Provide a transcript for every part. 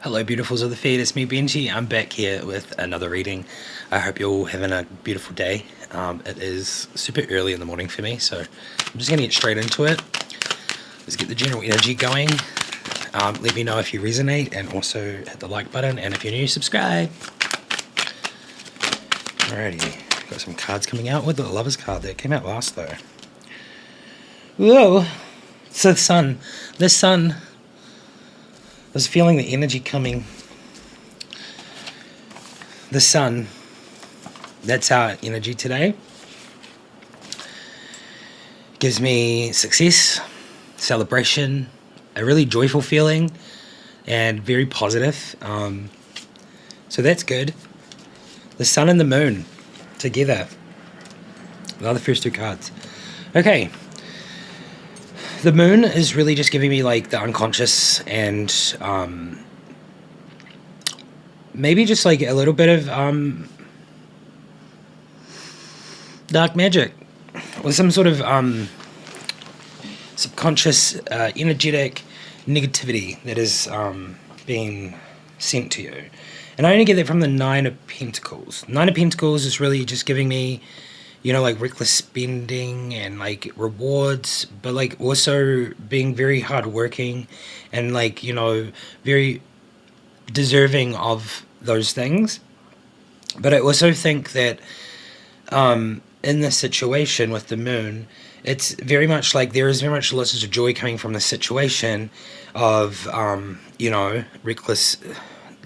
Hello, beautifuls of the feed. It's me, Benji. I'm back here with another reading. I hope you're all having a beautiful day. It is super early in the morning for me, so I'm just going to get straight into it. Let's get the general energy going. Let me know if you resonate, and also hit the like button. And if you're new, subscribe. Alrighty, got some cards coming out with the Lover's card that came out last though. Whoa! So the sun. I was feeling the energy coming. The sun, that's our energy today. Gives me success, celebration, a really joyful feeling, and very positive. So that's good. The sun and the moon together. They're the first two cards. Okay. The moon is really just giving me like the unconscious and maybe just like a little bit of dark magic or some sort of subconscious energetic negativity that is being sent to you. And I only get that from the Nine of Pentacles. Nine of Pentacles is really just giving me, you know, like reckless spending and like rewards, but like also being very hardworking and like, you know, very deserving of those things. But I also think that in this situation with the moon, it's very much like there is very much lots of joy coming from the situation of, you know, reckless,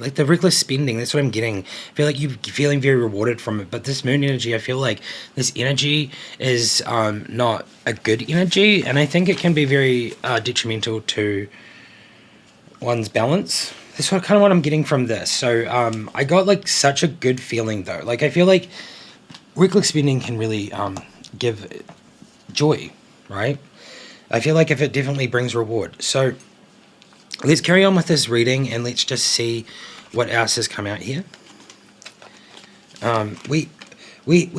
like the reckless spending. That's what I'm getting. I feel like you're feeling very rewarded from it. But this moon energy, I feel like this energy is not a good energy. And I think it can be very detrimental to one's balance. That's kind of what I'm getting from this. So I got like such a good feeling though. Like I feel like reckless spending can really give joy, right? I feel like if it definitely brings reward. So let's carry on with this reading and let's just see what else has come out here. We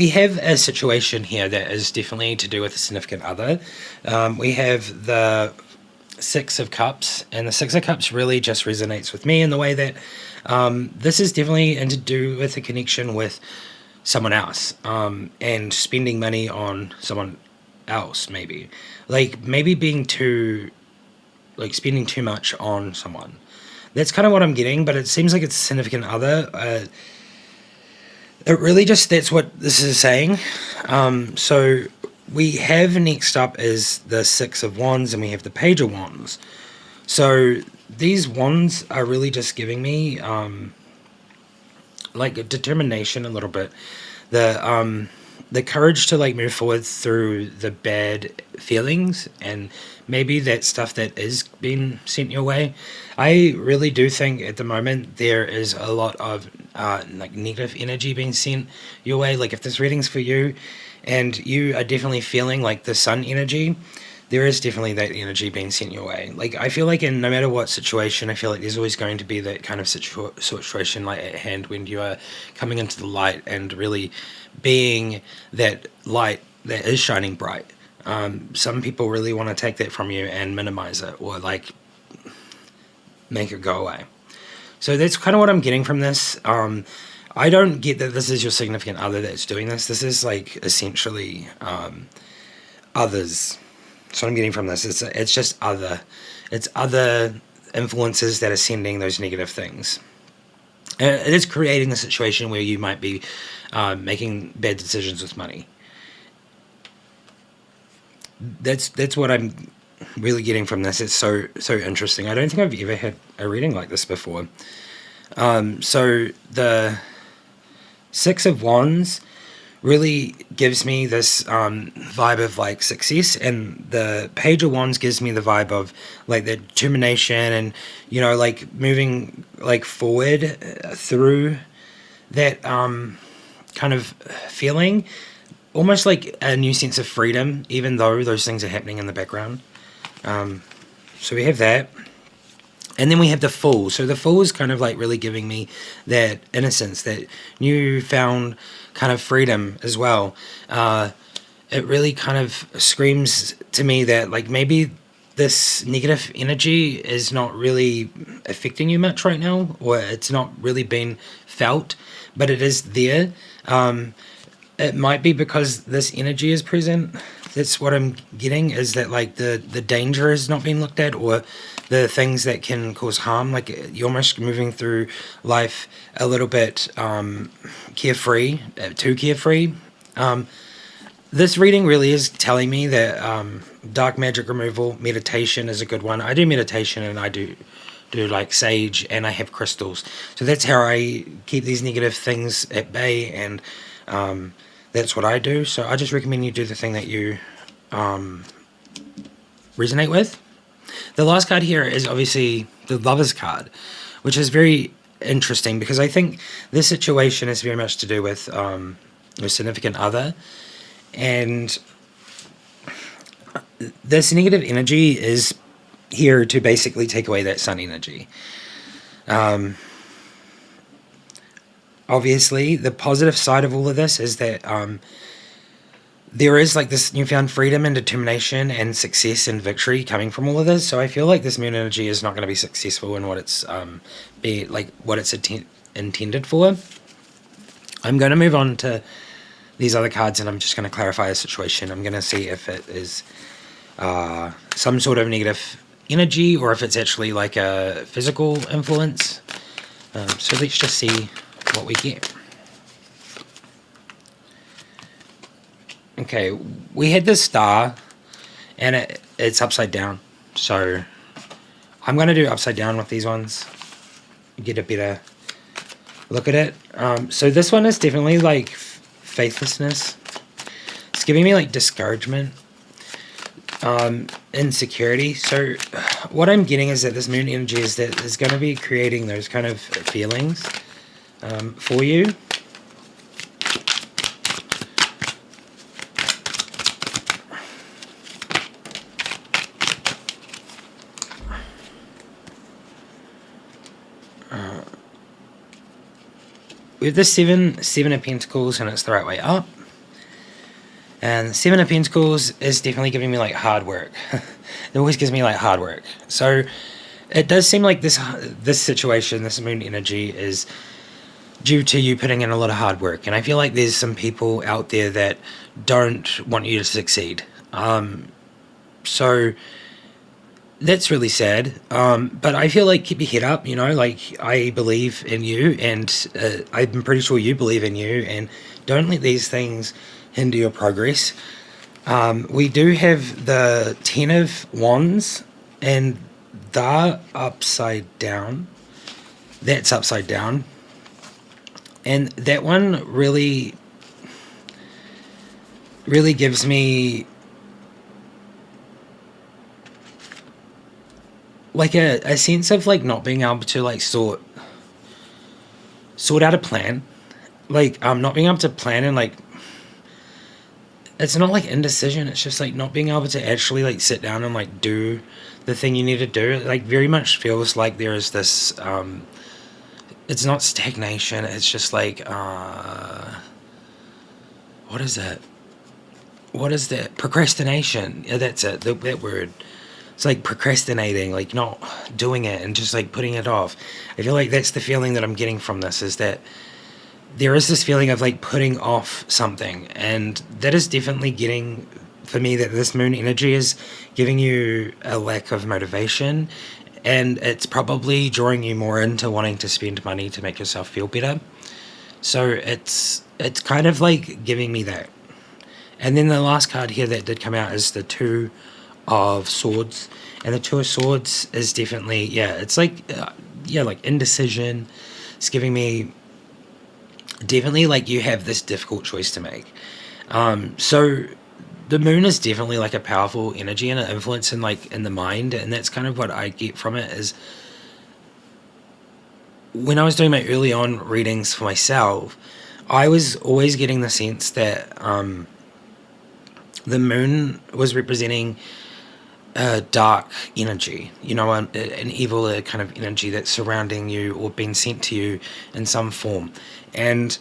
have a situation here that is definitely to do with a significant other. We have the Six of Cups, and the Six of Cups really just resonates with me in the way that this is definitely to do with a connection with someone else and spending money on someone else, maybe being too, like spending too much on someone. That's kind of what I'm getting, but it seems like it's a significant other. It really just, that's what this is saying. So we have next up is the Six of Wands, and we have the Page of Wands. So these wands are really just giving me like a determination a little bit. The courage to like move forward through the bad feelings and maybe that stuff that is being sent your way. I really do think at the moment there is a lot of like negative energy being sent your way. Like if this reading's for you and you are definitely feeling like the sun energy, there is definitely that energy being sent your way. Like I feel like in no matter what situation, I feel like there's always going to be that kind of situation like at hand when you are coming into the light and really being that light that is shining bright. Some people really want to take that from you and minimize it or like make it go away. So that's kind of what I'm getting from this. I don't get that this is your significant other that's doing this. This is like essentially others. So I'm getting from this. It's just other. It's other influences that are sending those negative things. It is creating a situation where you might be making bad decisions with money. That's what I'm really getting from this. It's so interesting. I don't think I've ever had a reading like this before. So the Six of Wands really gives me this vibe of like success, and the Page of Wands gives me the vibe of like the determination and, you know, like moving like forward through that kind of feeling, almost like a new sense of freedom, even though those things are happening in the background. So we have that. And then we have the Fool. So the Fool is kind of like really giving me that innocence, that newfound kind of freedom as well. It really kind of screams to me that like maybe this negative energy is not really affecting you much right now, or it's not really been felt, but it is there. It might be because this energy is present. That's what I'm getting, is that like the danger is not being looked at, or the things that can cause harm. Like you're almost moving through life a little bit carefree, too carefree. This reading really is telling me that dark magic removal, meditation is a good one. I do meditation, and I do like sage, and I have crystals. So that's how I keep these negative things at bay, and that's what I do. So I just recommend you do the thing that you resonate with. The last card here is obviously the Lovers card, which is very interesting because I think this situation is very much to do with your significant other. And this negative energy is here to basically take away that sun energy. Obviously, the positive side of all of this is that there is like this newfound freedom and determination and success and victory coming from all of this. So I feel like this moon energy is not going to be successful in what it's intended for. I'm going to move on to these other cards, and I'm just going to clarify the situation. I'm going to see if it is some sort of negative energy, or if it's actually like a physical influence. So let's just see what we get. Okay, we had this star, and it's upside down. So I'm going to do upside down with these ones. Get a better look at it. So this one is definitely like faithlessness. It's giving me like discouragement, insecurity. So what I'm getting is that this moon energy is that is going to be creating those kind of feelings for you. We have the seven of Pentacles, and it's the right way up. And the Seven of Pentacles is definitely giving me like hard work. It always gives me like hard work. So it does seem like this situation, this moon energy, is due to you putting in a lot of hard work. And I feel like there's some people out there that don't want you to succeed. So that's really sad. But I feel like keep your head up, you know, like I believe in you, and I'm pretty sure you believe in you, and don't let these things hinder your progress. We do have the Ten of Wands, and they're upside down. That's upside down. And that one really gives me like a sense of like not being able to like sort out a plan. Like not being able to plan, and like it's not like indecision, it's just like not being able to actually like sit down and like do the thing you need to do. It like very much feels like there is this it's not stagnation, it's just like what is that procrastination. Yeah, that's it, that word. It's like procrastinating, like not doing it and just like putting it off. I feel like that's the feeling that I'm getting from this, is that there is this feeling of like putting off something, and that is definitely getting, for me, that this moon energy is giving you a lack of motivation, and it's probably drawing you more into wanting to spend money to make yourself feel better. So it's kind of like giving me that. And then the last card here that did come out is the Two of Swords, and the Two of Swords is definitely, it's like like indecision. It's giving me definitely like you have this difficult choice to make. So the moon is definitely like a powerful energy and an influence in like in the mind, and that's kind of what I get from it. Is when I was doing my early on readings for myself, I was always getting the sense that the moon was representing a dark energy, you know, an evil kind of energy that's surrounding you or being sent to you in some form. And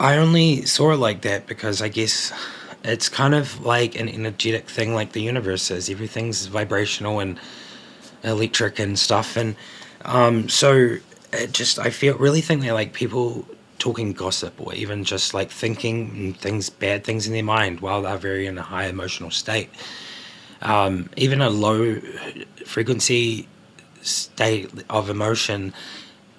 I only saw it like that because I guess it's kind of like an energetic thing, like the universe is. Everything's vibrational and electric and stuff, and so it just I feel really think that like people talking gossip or even just like thinking things bad things in their mind while they're very in a high emotional state, even a low frequency state of emotion.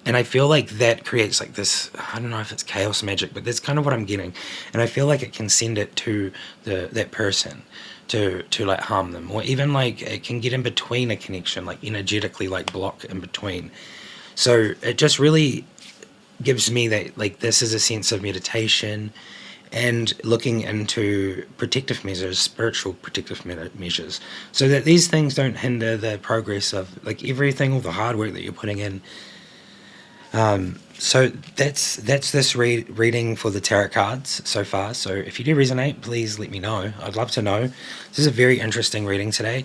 And I feel like that creates like this, I don't know if it's chaos magic, but that's kind of what I'm getting. And I feel like it can send it to that person to like harm them, or even like it can get in between a connection, like energetically like block in between. So it just really gives me that like this is a sense of meditation and looking into protective measures, spiritual protective measures, so that these things don't hinder the progress of like everything, all the hard work that you're putting in. So that's this reading for the tarot cards so far. So if you do resonate, please let me know. I'd love to know. This is a very interesting reading today,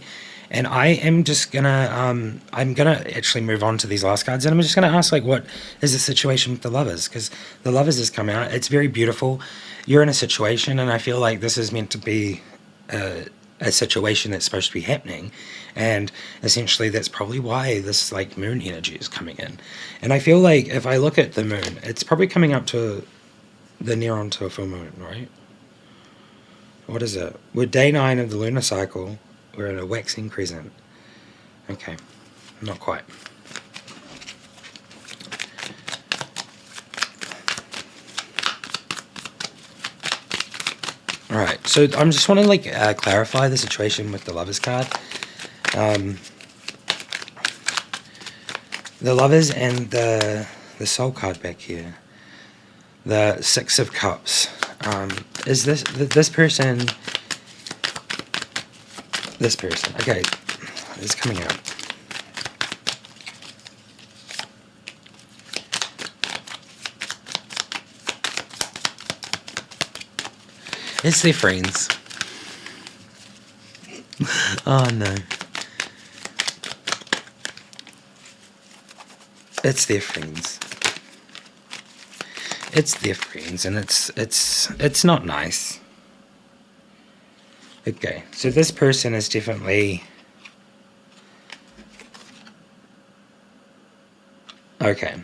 and I am just gonna I'm gonna actually move on to these last cards, and I'm just gonna ask like what is the situation with the lovers, because the lovers has come out. It's very beautiful. You're in a situation, and I feel like this is meant to be a situation that's supposed to be happening, and essentially that's probably why this like moon energy is coming in. And I feel like if I look at the moon, it's probably coming up to the near onto a full moon, right? What is it? We're day 9 of the lunar cycle. We're in a waxing crescent. Okay, not quite. All right, so I'm just want to like clarify the situation with the lovers card. The lovers and the soul card back here. The 6 of Cups. Is this person? This person. Okay, it's coming out. It's their friends. Oh no. It's their friends. It's their friends, and it's not nice. Okay, so this person is definitely okay.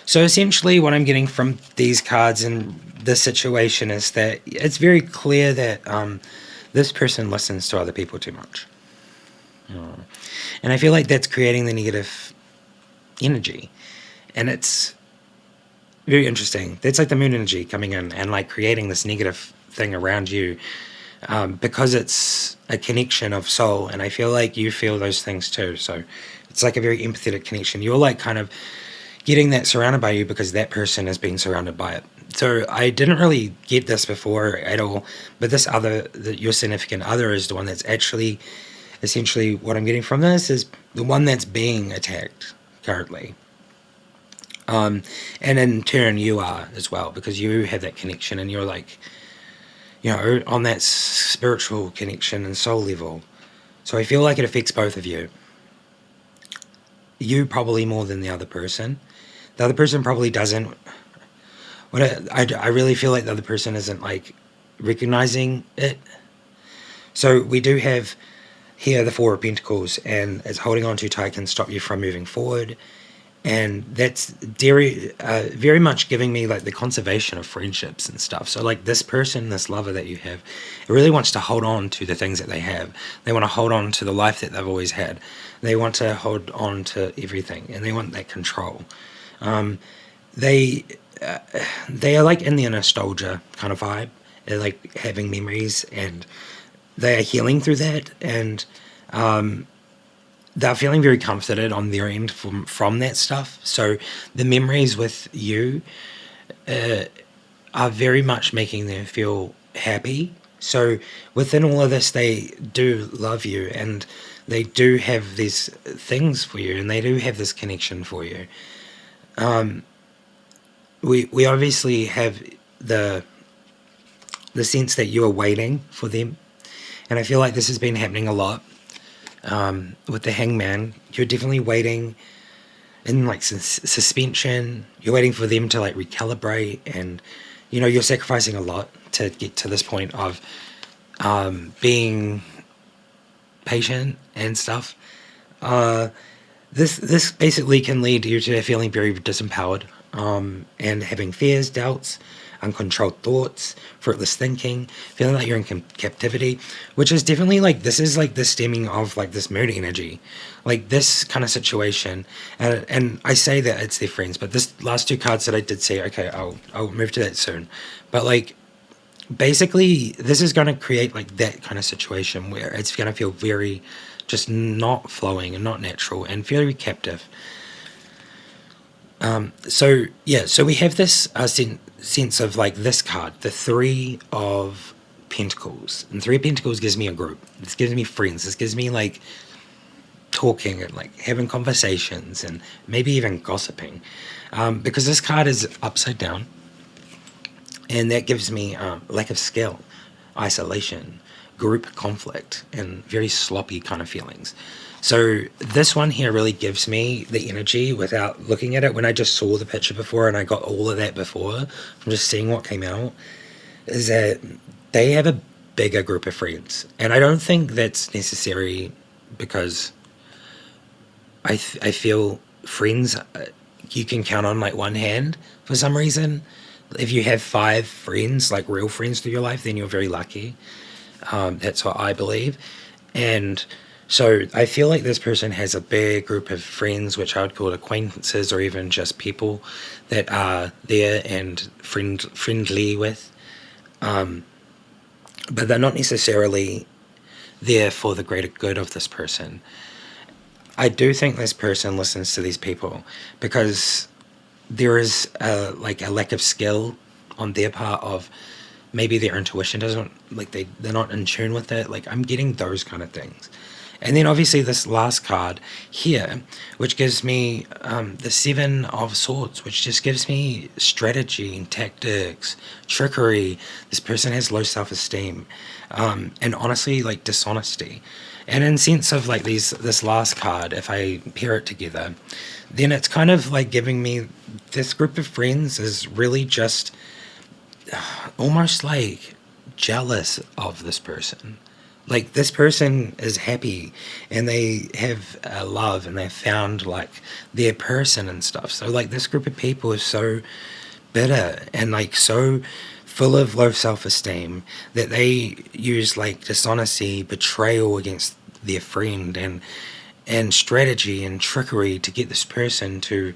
So essentially, what I'm getting from these cards and this situation is that it's very clear that this person listens to other people too much, and I feel like that's creating the negative energy, and it's very interesting. That's like the moon energy coming in and like creating this negative thing around you, because it's a connection of soul, and I feel like you feel those things too. So it's like a very empathetic connection. You're like kind of getting that surrounded by you because that person is being surrounded by it. So I didn't really get this before at all, but this other, your significant other, is the one that's actually, essentially what I'm getting from this is the one that's being attacked currently. And in turn you are as well, because you have that connection and you're like, you know, on that spiritual connection and soul level. So I feel like it affects both of you. You probably more than the other person. The other person probably doesn't. I really feel like the other person isn't like recognizing it. So we do have here the 4 of Pentacles, and it's holding on too tight can stop you from moving forward. And that's very much giving me like the conservation of friendships and stuff. So like this person, this lover that you have, it really wants to hold on to the things that they have. They want to hold on to the life that they've always had. They want to hold on to everything, and they want that control. They are like in the nostalgia kind of vibe. They're like having memories, and they are healing through that, and they're feeling very comforted on their end from that stuff. So the memories with you are very much making them feel happy. So within all of this, they do love you, and they do have these things for you, and they do have this connection for you. We obviously have the sense that you are waiting for them, and I feel like this has been happening a lot. With the Hangman, you're definitely waiting in like suspension. You're waiting for them to like recalibrate, and you know you're sacrificing a lot to get to this point of being patient and stuff. This basically can lead you to feeling very disempowered, and having fears, doubts, uncontrolled thoughts, fruitless thinking, feeling like you're in captivity, which is definitely like this is like the stemming of like this mood energy, like this kind of situation. And I say that it's their friends, but this last two cards that I did say, okay, I'll move to that soon, but like basically this is going to create like that kind of situation where it's going to feel very just not flowing and not natural and very captive. So we have this sense of like this card, the Three of Pentacles, and Three of Pentacles gives me a group. This gives me friends. This gives me like talking and like having conversations and maybe even gossiping, because this card is upside down, and that gives me lack of skill, isolation, group conflict, and very sloppy kind of feelings. So this one here really gives me the energy without looking at it. When I just saw the picture before and I got all of that before from just seeing what came out, is that they have a bigger group of friends. And I don't think that's necessary, because I feel friends you can count on like one hand for some reason. If you have 5 friends, like real friends through your life, then you're very lucky. That's what I believe. And so I feel like this person has a big group of friends, which I would call acquaintances, or even just people that are there and friendly with. But they're not necessarily there for the greater good of this person. I do think this person listens to these people because there is a lack of skill on their part of maybe their intuition doesn't, like they're not in tune with it. Like I'm getting those kind of things. And then obviously this last card here, which gives me the Seven of Swords, which just gives me strategy and tactics, trickery. This person has low self-esteem, and honestly like dishonesty. And in sense of like this last card, if I pair it together, then it's kind of like giving me this group of friends is really just almost like jealous of this person. Like this person is happy and they have love and they found like their person and stuff. So like this group of people is so bitter and like so full of low self-esteem that they use like dishonesty, betrayal against their friend, and strategy and trickery to get this person to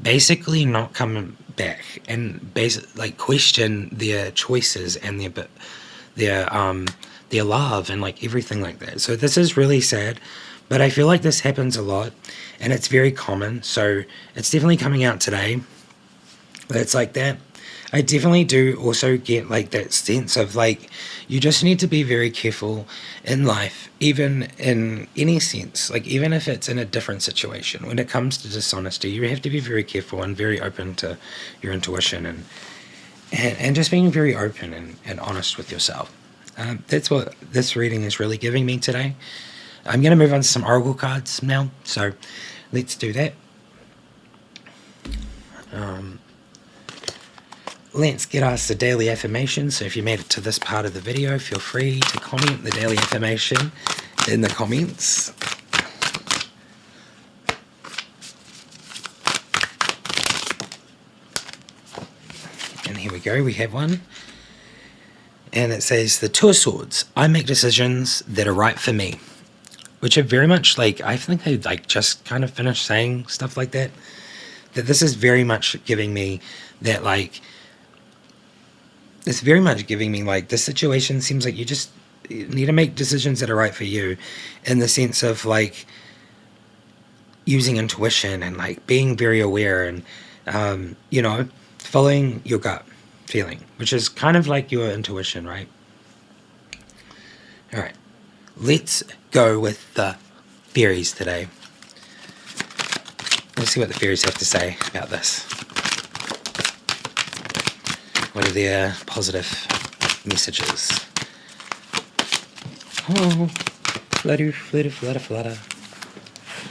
basically not come back and like question their choices and their love and like everything like that. So this is really sad, but I feel like this happens a lot and it's very common. So it's definitely coming out today. It's like that. I definitely do also get like that sense of like you just need to be very careful in life, even in any sense, like even if it's in a different situation. When it comes to dishonesty, you have to be very careful and very open to your intuition and just being very open and honest with yourself. That's what this reading is really giving me today. I'm going to move on to some oracle cards now, so let's do that. Let's get us the daily affirmation. So if you made it to this part of the video, feel free to comment the daily affirmation in the comments. And here we go, we have one. And it says, the Two of Swords. I make decisions that are right for me. Which are very much like, I think they like just kind of finished saying stuff like that. That this is very much giving me that like, it's very much giving me like this situation seems like you just need to make decisions that are right for you, in the sense of like using intuition and like being very aware and following your gut feeling, which is kind of like your intuition, right? All right, let's go with the fairies today. Let's see what the fairies have to say about this. What are their positive messages? Oh, flutter, flutter, flutter, flutter.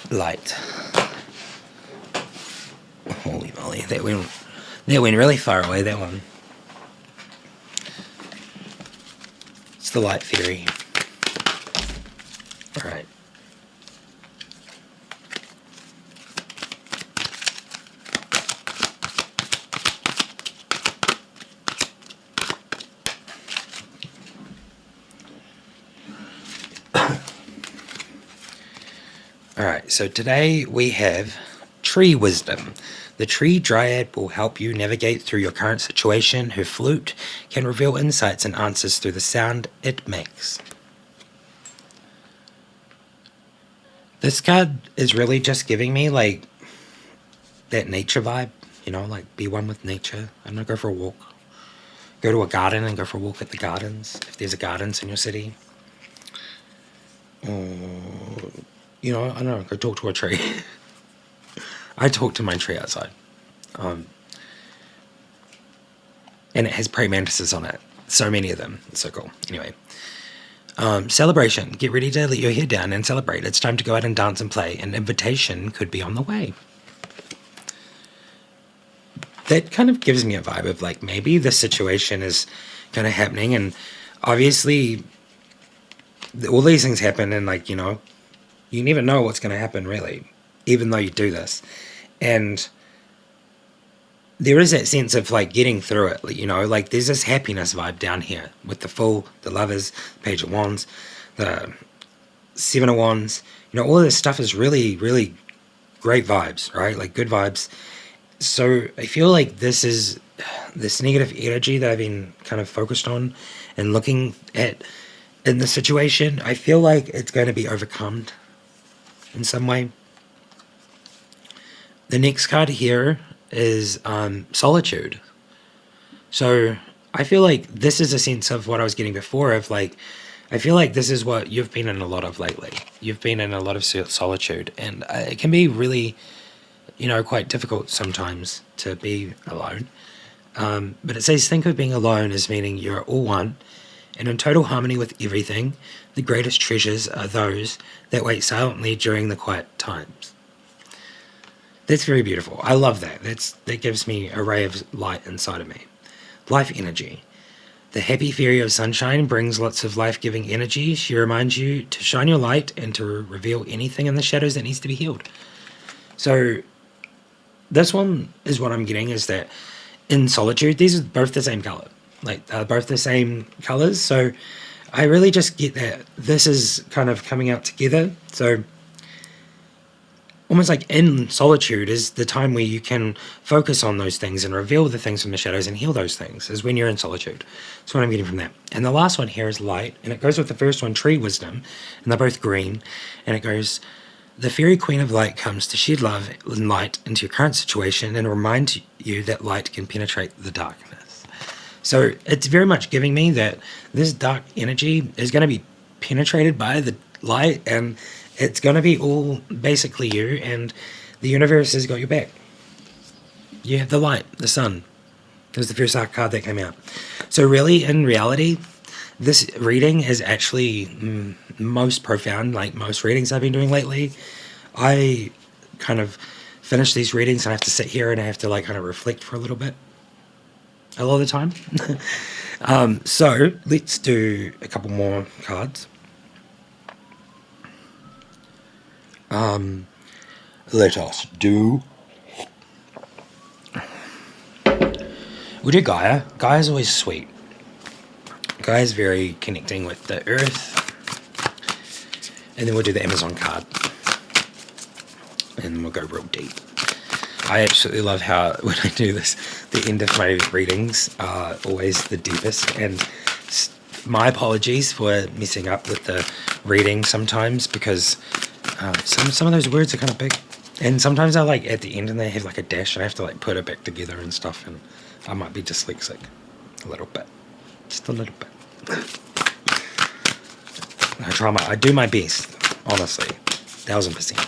Light. Holy moly, that went really far away, that one. It's the light fairy. Alright. Alright, so today we have Tree Wisdom. The Tree Dryad will help you navigate through your current situation. Her flute can reveal insights and answers through the sound it makes. This card is really just giving me like that nature vibe, you know, like be one with nature. I'm gonna go for a walk. Go to a garden and go for a walk at the gardens, if there's a gardens in your city. Or, you know, I don't know, go talk to a tree. I talk to my tree outside. And it has praying mantises on it. So many of them. It's so cool. Anyway. Celebration. Get ready to let your hair down and celebrate. It's time to go out and dance and play. An invitation could be on the way. That kind of gives me a vibe of like maybe the situation is kind of happening, and obviously all these things happen, and like, you know, you never know what's going to happen really, even though you do this. And there is that sense of like getting through it, you know, like there's this happiness vibe down here with the Fool, the Lovers, Page of Wands, the Seven of Wands. You know, all of this stuff is really, really great vibes, right? Like good vibes. So I feel like this is this negative energy that I've been kind of focused on and looking at in the situation. I feel like it's going to be overcome in some way. The next card here is solitude. So I feel like this is a sense of what I was getting before of like, I feel like this is what you've been in a lot of lately. You've been in a lot of solitude, and it can be really, you know, quite difficult sometimes to be alone. But it says, think of being alone as meaning you're all one and in total harmony with everything. The greatest treasures are those that wait silently during the quiet times. That's very beautiful. I love that. That gives me a ray of light inside of me. Life energy. The happy fairy of sunshine brings lots of life-giving energy. She reminds you to shine your light and to reveal anything in the shadows that needs to be healed. So this one is what I'm getting, is that in solitude, these are both the same color. Like, both the same colors. So I really just get that this is kind of coming out together. So almost like in solitude is the time where you can focus on those things and reveal the things from the shadows and heal those things, is when you're in solitude. That's what I'm getting from that. And the last one here is light, and it goes with the first one, Tree Wisdom, and they're both green. And it goes, the fairy queen of light comes to shed love and light into your current situation and remind you that light can penetrate the darkness. So it's very much giving me that this dark energy is going to be penetrated by the light, and it's going to be all basically you, and the universe has got your back. You have the light, the sun. It was the first card that came out. So really, in reality, this reading is actually most profound, like most readings I've been doing lately. I kind of finish these readings and I have to sit here and I have to like kind of reflect for a little bit. A lot of the time. So let's do a couple more cards. Let us do. We'll do Gaia. Gaia's always sweet. Gaia's very connecting with the earth. And then we'll do the Amazon card. And we'll go real deep. I absolutely love how when I do this, the end of my readings are always the deepest. And my apologies for messing up with the reading sometimes, because some of those words are kind of big. And sometimes I like at the end and they have like a dash and I have to like put it back together and stuff, and I might be dyslexic a little bit. Just a little bit. I do my best, honestly. 1000%.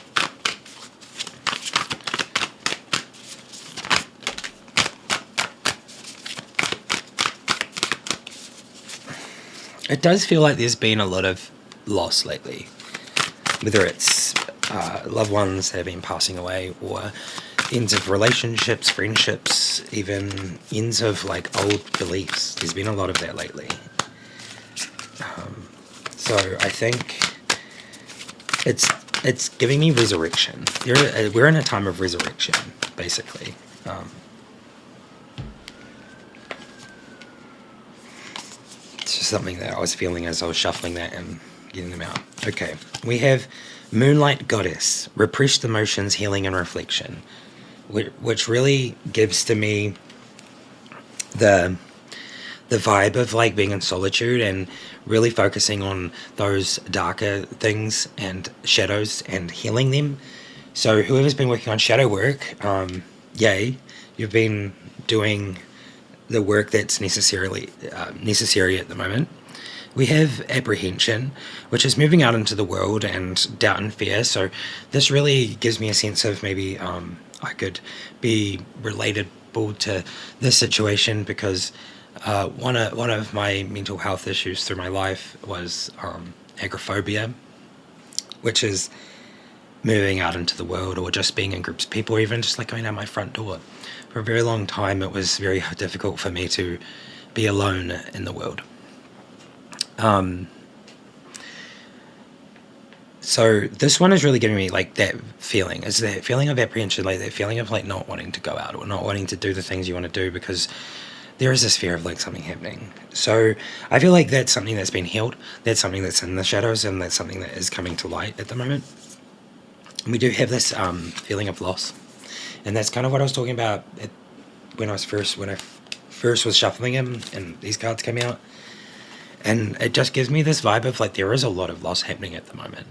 It does feel like there's been a lot of loss lately. Whether it's loved ones that have been passing away, or ends of relationships, friendships, even ends of like old beliefs. There's been a lot of that lately. So I think it's giving me resurrection. We're in a time of resurrection, basically. It's just something that I was feeling as I was shuffling that and getting them out. Okay, we have Moonlight Goddess, repressed emotions, healing and reflection, which really gives to me the vibe of like being in solitude and really focusing on those darker things and shadows and healing them. So whoever's been working on shadow work, yay, you've been doing the work that's necessary at the moment. We have apprehension, which is moving out into the world, and doubt and fear. So this really gives me a sense of maybe I could be relatable to this situation, because one of my mental health issues through my life was agoraphobia, which is moving out into the world or just being in groups of people, or even just like going out my front door. For a very long time, it was very difficult for me to be alone in the world. So this one is really giving me like that feeling, is that feeling of apprehension, like that feeling of like not wanting to go out or not wanting to do the things you want to do because there is this fear of like something happening. So I feel like that's something that's been healed. That's something that's in the shadows, and that's something that is coming to light at the moment. We do have this feeling of loss, and that's kind of what I was talking about when I first was shuffling them, and these cards came out, and it just gives me this vibe of like there is a lot of loss happening at the moment.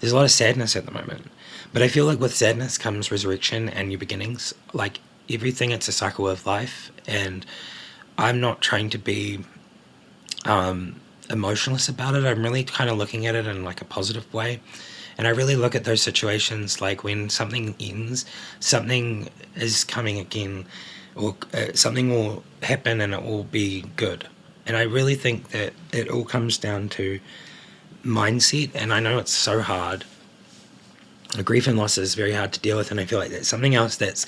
There's a lot of sadness at the moment, but I feel like with sadness comes resurrection and new beginnings. Like everything, it's a cycle of life, and I'm not trying to be emotionless about it. I'm really kind of looking at it in like a positive way. And I really look at those situations like when something ends, something is coming again, or something will happen and it will be good. And I really think that it all comes down to mindset. And I know it's so hard. Grief and loss is very hard to deal with. And I feel like that's something else that's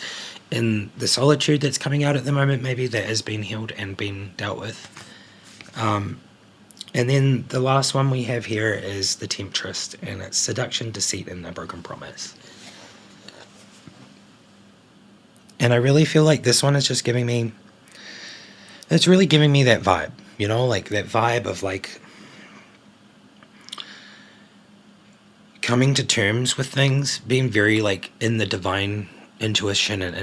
in the solitude that's coming out at the moment, maybe that has been healed and been dealt with. And then the last one we have here is the Temptress, and it's seduction, deceit, and a broken promise. And I really feel like this one is just giving me, it's really giving me that vibe, you know, like that vibe of like coming to terms with things, being very like in the divine intuition and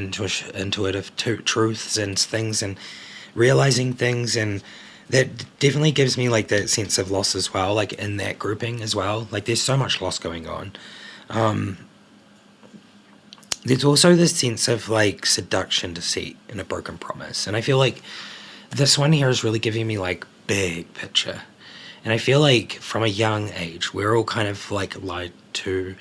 intuitive truths and things, and realizing things. And that definitely gives me like that sense of loss as well, like in that grouping as well. Like there's so much loss going on. There's also this sense of like seduction, deceit, and a broken promise. And I feel like this one here is really giving me like big picture. And I feel like from a young age, we're all kind of like lied to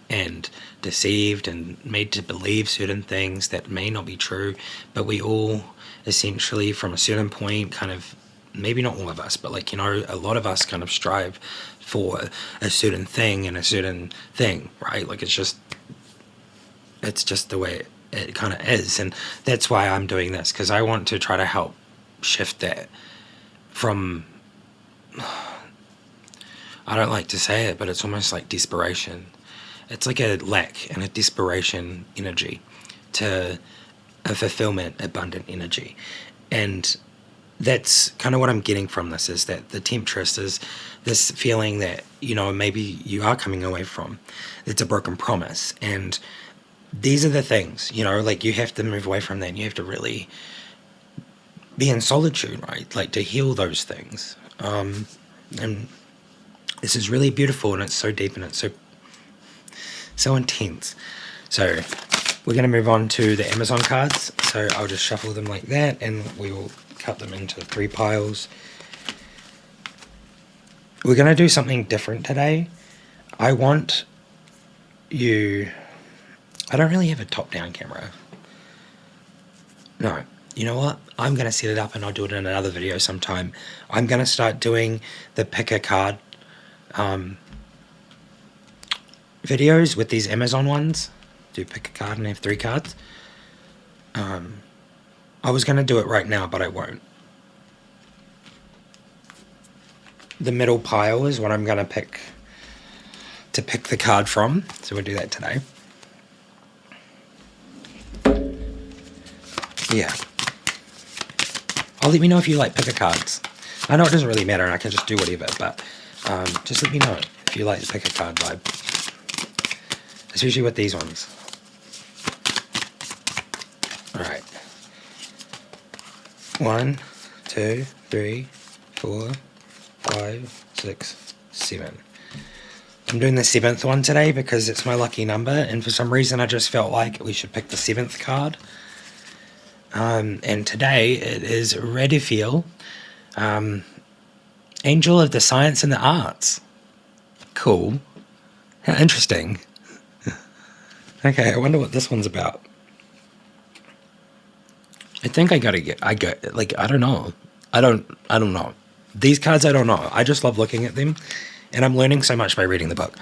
and deceived and made to believe certain things that may not be true. But we all essentially from a certain point kind of, maybe not all of us, but like, you know, a lot of us kind of strive for a certain thing and a certain thing, right? Like it's just the way it kind of is. And that's why I'm doing this, because I want to try to help shift that from, I don't like to say it, but it's almost like desperation. It's like a lack and a desperation energy to a fulfillment, abundant energy. And that's kind of what I'm getting from this, is that the Temptress is this feeling that, you know, maybe you are coming away from. It's a broken promise. And these are the things, you know, like you have to move away from that, and you have to really be in solitude, right? Like to heal those things. And this is really beautiful, and it's so deep, and it's so intense. So we're going to move on to the Amazon cards. So I'll just shuffle them like that, and we will cut them into 3 piles. We're going to do something different today. I want you... I don't really have a top-down camera. No. You know what? I'm going to set it up, and I'll do it in another video sometime. I'm going to start doing the pick a card videos with these Amazon ones. Do pick a card and have 3 cards. I was going to do it right now, but I won't. the middle pile is what I'm going to pick the card from. So we'll do that today. Yeah. Let me know if you like picker cards. I know it doesn't really matter and I can just do whatever, but just let me know if you like the picker card vibe. Especially with these ones. Alright. 1, 2, 3, 4, 5, 6, 7. I'm doing the 7th one today because it's my lucky number, and for some reason I just felt like we should pick the 7th card. And today it is Redifiel, Angel of the Science and the Arts. Cool. How interesting. Okay, I wonder what this one's about. I think I don't know. I don't know. These cards I don't know. I just love looking at them, and I'm learning so much by reading the book.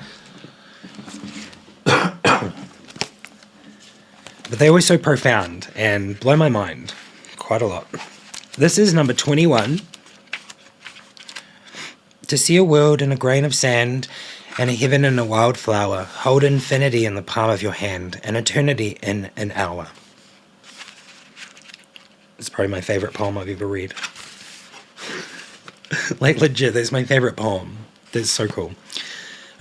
But they're always so profound and blow my mind quite a lot. This is number 21. To see a world in a grain of sand and a heaven in a wild flower, hold infinity in the palm of your hand and eternity in an hour. It's probably my favorite poem I've ever read. Like legit, that's my favorite poem. That's so cool.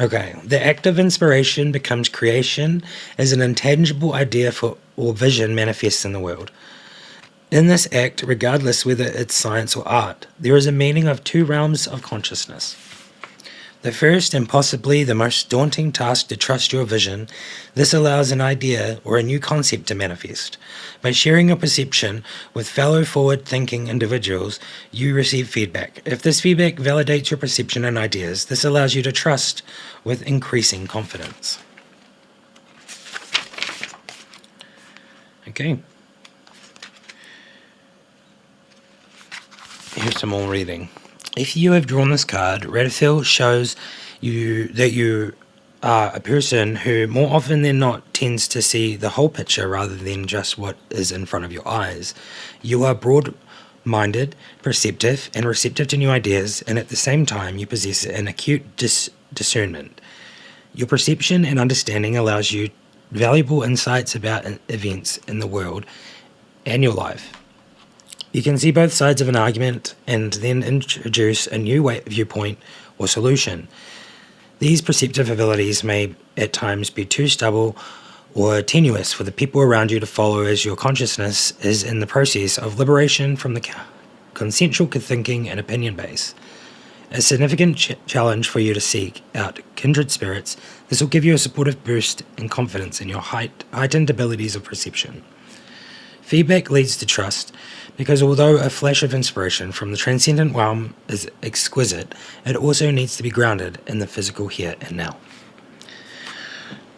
Okay, the act of inspiration becomes creation as an intangible idea or vision manifests in the world. In this act, regardless whether it's science or art, there is a meaning of two realms of consciousness. The first and possibly the most daunting task to trust your vision, this allows an idea or a new concept to manifest. By sharing your perception with fellow forward-thinking individuals, you receive feedback. If this feedback validates your perception and ideas, this allows you to trust with increasing confidence. Okay. Here's some more reading. If you have drawn this card, Redifiel shows you that you are a person who more often than not tends to see the whole picture rather than just what is in front of your eyes. You are broad-minded, perceptive, and receptive to new ideas, and at the same time you possess an acute discernment. Your perception and understanding allows you valuable insights about events in the world and your life. You can see both sides of an argument and then introduce a new viewpoint or solution. These perceptive abilities may at times be too stubble or tenuous for the people around you to follow, as your consciousness is in the process of liberation from the consensual thinking and opinion base. A significant challenge for you to seek out kindred spirits. This will give you a supportive boost in confidence in your heightened abilities of perception. Feedback leads to trust, because although a flash of inspiration from the transcendent realm is exquisite, it also needs to be grounded in the physical here and now.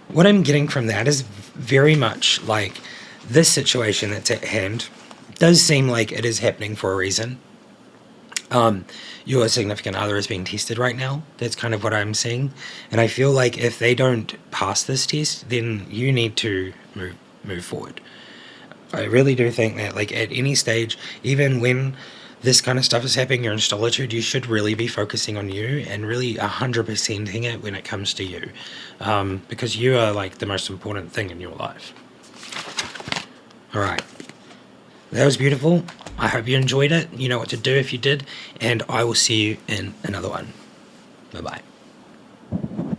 What I'm getting from that is very much like this situation that's at hand does seem like it is happening for a reason. Your significant other is being tested right now. That's kind of what I'm seeing. And I feel like if they don't pass this test, then you need to move forward. I really do think that, like, at any stage, even when this kind of stuff is happening, you're in solitude, you should really be focusing on you and really 100%ing it when it comes to you. Because you are, like, the most important thing in your life. Alright. That was beautiful. I hope you enjoyed it. You know what to do if you did. And I will see you in another one. Bye-bye.